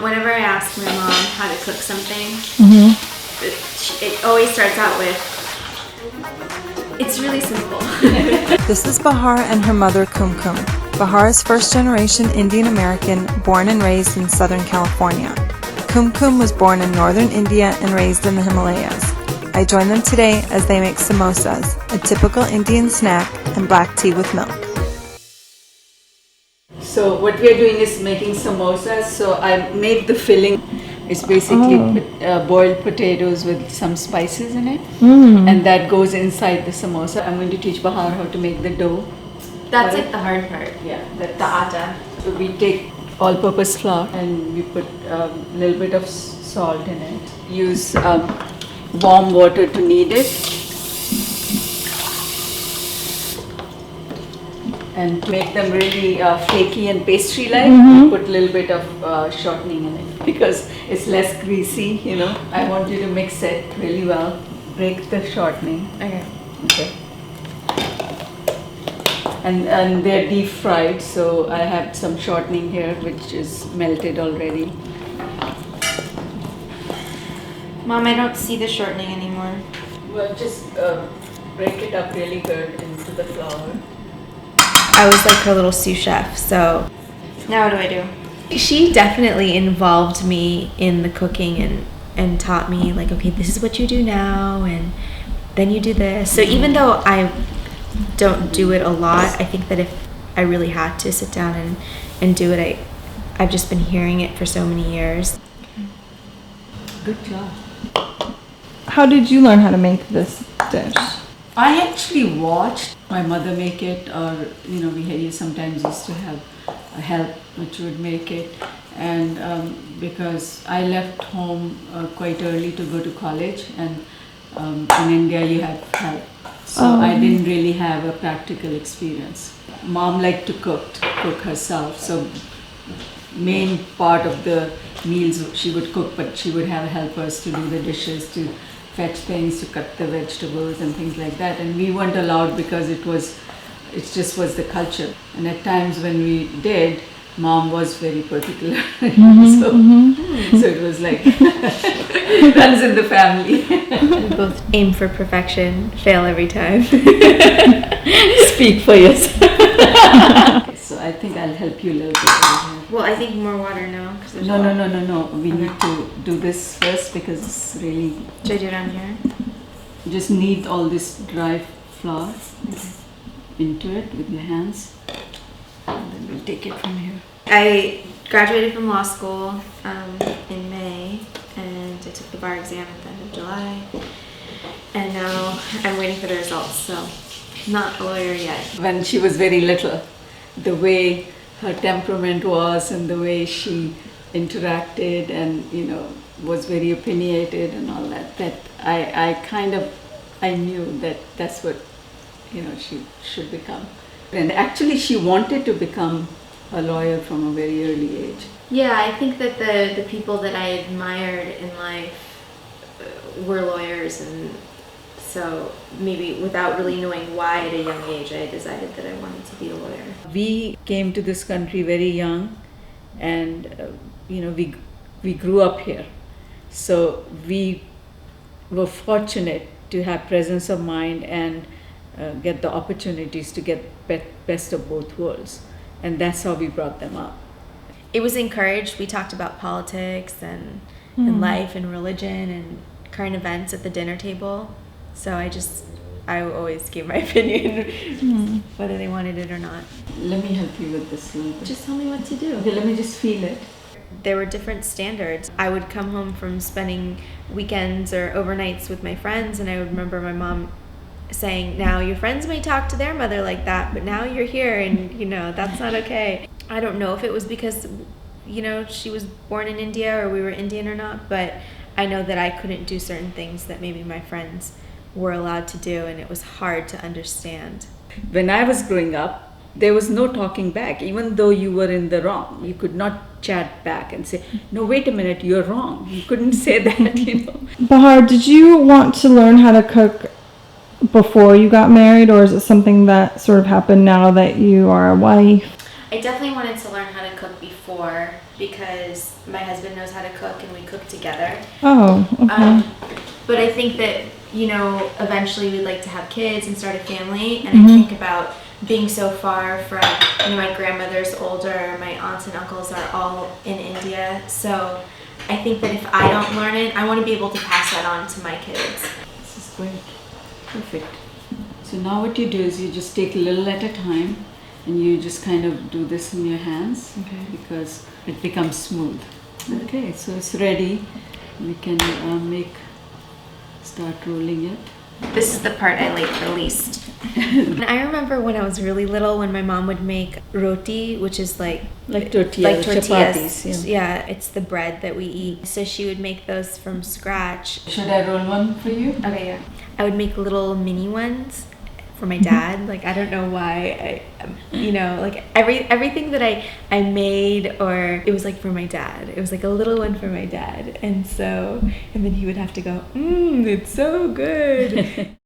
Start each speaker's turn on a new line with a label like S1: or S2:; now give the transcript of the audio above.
S1: Whenever I ask my mom how to cook something, it always starts out with, it's really simple.
S2: This is Bahar and her mother Kum Kum. Bahar is first-generation Indian American, born and raised in Southern California. Kum Kum was born in northern India and raised in the Himalayas. I join them today as they make samosas, a typical Indian snack, and black tea with milk.
S3: So what we are doing is making samosas. So I made the filling. It's basically boiled potatoes with some spices in it, and that goes inside the samosa. I'm going to teach Bahar how to make the dough.
S1: That's like the hard part.
S3: Yeah, that's
S1: The atta.
S3: So we take all-purpose flour and we put a little bit of salt in it. Use warm water to knead it. And to make them really flaky and pastry-like, we put a little bit of shortening in it because it's less greasy, you know. I want you to mix it really well. Break the shortening. Okay. And they're deep fried, so I have some shortening here which is melted already.
S1: Mom, I don't see the shortening anymore.
S3: Well, just break it up really good into the flour.
S1: I was like her little sous chef, so now what do I do? She definitely involved me in the cooking and taught me like, okay, this is what you do now, and then you do this. So even though I don't do it a lot, I think that if I really had to sit down and do it, I've just been hearing it for so many years.
S3: Good job.
S4: How did you learn how to make this dish?
S3: I actually watched my mother make it, or we sometimes used to have a help which would make it, and because I left home quite early to go to college, and in India you have help, so I didn't really have a practical experience. Mom liked to cook herself, so main part of the meals she would cook, but she would have helpers to do the dishes, to fetch things, to cut the vegetables and things like that, and we weren't allowed because it just was the culture. And at times when we did, Mom was very particular. So it was like runs in the family.
S1: We both aim for perfection, fail every time.
S3: Speak for yourself. So I think I'll help you a little bit over here.
S1: Well, I think more water now.
S3: No. We need to do this first because it's really...
S1: Should I do it on here?
S3: Just knead all this dry flour into it with your hands. And then we'll take it from here.
S1: I graduated from law school in May, and I took the bar exam at the end of July. And now I'm waiting for the results, so not a lawyer yet.
S3: When she was very little, the way her temperament was and the way she interacted and was very opinionated and all that I knew that that's what she should become. And actually she wanted to become a lawyer from a very early age.
S1: Yeah, I think that the people that I admired in life were lawyers, and so maybe without really knowing why at a young age, I decided that I wanted to be a lawyer.
S3: We came to this country very young, and we grew up here. So we were fortunate to have presence of mind and get the opportunities to get best of both worlds. And that's how we brought them up.
S1: It was encouraged. We talked about politics and life and religion and current events at the dinner table. So I always gave my opinion, whether they wanted it or not.
S3: Let me help you with this a little bit.
S1: Just tell me what to do.
S3: Okay, let me just feel it.
S1: There were different standards. I would come home from spending weekends or overnights with my friends, and I would remember my mom saying, now your friends may talk to their mother like that, but now you're here and that's not okay. I don't know if it was because she was born in India or we were Indian or not, but I know that I couldn't do certain things that maybe my friends were allowed to do, and it was hard to understand.
S3: When I was growing up, there was no talking back. Even though you were in the wrong, you could not chat back and say, no, wait a minute, you're wrong. You couldn't say that.
S4: Bahar, did you want to learn how to cook before you got married, or is it something that sort of happened now that you are a wife?
S1: I definitely wanted to learn how to cook before, because my husband knows how to cook and we cook together.
S4: Oh, okay.
S1: But I think that, you know, eventually we'd like to have kids and start a family. And I think about being so far from, you know, my grandmother's older, my aunts and uncles are all in India. So I think that if I don't learn it, I want to be able to pass that on to my kids.
S3: This is great. Perfect. So now what you do is you just take a little at a time and you just kind of do this in your hands because it becomes smooth. Okay, so it's ready. We can start rolling it.
S1: This is the part I like the least. And I remember when I was really little when my mom would make roti, which is like
S3: tortillas.
S1: Chapatis. Yeah, it's the bread that we eat. So she would make those from scratch.
S3: Should I roll one for you?
S1: Okay, yeah. I would make little mini ones for my dad. Like, I don't know why, you know, like everything that I made, or it was like for my dad. It was like a little one for my dad. And then he would have to go, it's so good.